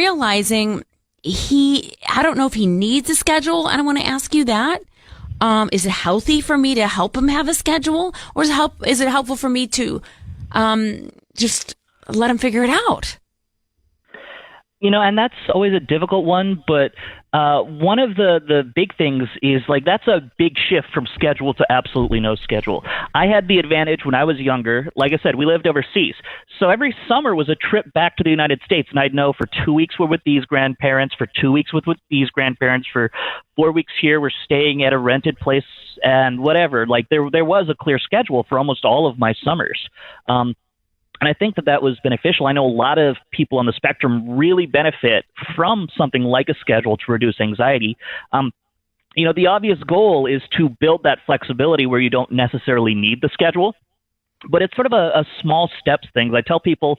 realizing I don't know if he needs a schedule. And I want to ask you that. Is it healthy for me to help him have a schedule, or is it helpful for me to just let him figure it out? And that's always a difficult one, but one of the big things is, like, that's a big shift from schedule to absolutely no schedule. I had the advantage when I was younger. Like I said, we lived overseas. So every summer was a trip back to the United States, and I'd know for 2 weeks we're with these grandparents, for 2 weeks with these grandparents, for 4 weeks here we're staying at a rented place and whatever. Like, there was a clear schedule for almost all of my summers. And I think that was beneficial. I know a lot of people on the spectrum really benefit from something like a schedule to reduce anxiety. The obvious goal is to build that flexibility where you don't necessarily need the schedule, but it's sort of a small steps thing. I tell people,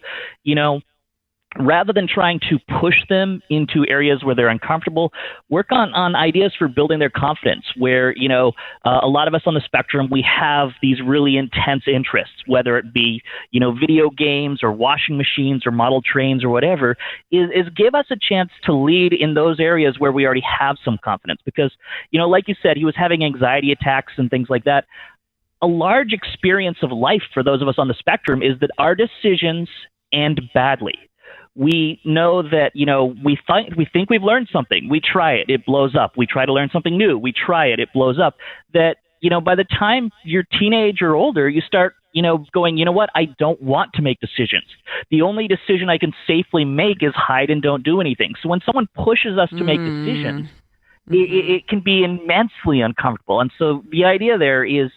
rather than trying to push them into areas where they're uncomfortable, work on ideas for building their confidence, where, a lot of us on the spectrum, we have these really intense interests, whether it be, video games or washing machines or model trains or whatever, is give us a chance to lead in those areas where we already have some confidence. Because, like you said, he was having anxiety attacks and things like that. A large experience of life for those of us on the spectrum is that our decisions end badly. We know that, we think we've learned something. We try it. It blows up. We try to learn something new. We try it. It blows up. That, by the time you're teenage or older, you start, going, what? I don't want to make decisions. The only decision I can safely make is hide and don't do anything. So when someone pushes us to make decisions, it can be immensely uncomfortable. And so the idea there is,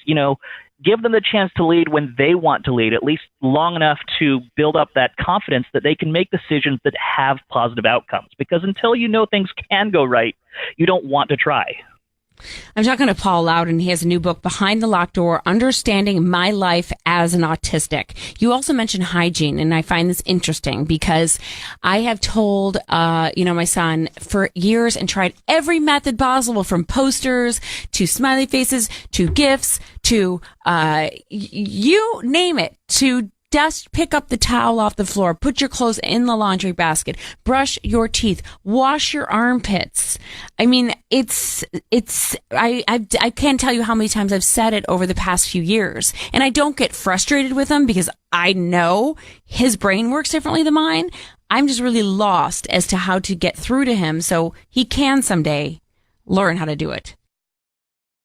give them the chance to lead when they want to lead, at least long enough to build up that confidence that they can make decisions that have positive outcomes. Because until things can go right, you don't want to try. I'm talking to Paul Louden. He has a new book, Behind the Locked Door, Understanding My Life as an Autistic. You also mentioned hygiene, and I find this interesting because I have told, my son for years and tried every method possible, from posters to smiley faces to gifts to, you name it, to just pick up the towel off the floor, put your clothes in the laundry basket, brush your teeth, wash your armpits. I mean, I can't tell you how many times I've said it over the past few years. And I don't get frustrated with him because I know his brain works differently than mine. I'm just really lost as to how to get through to him so he can someday learn how to do it.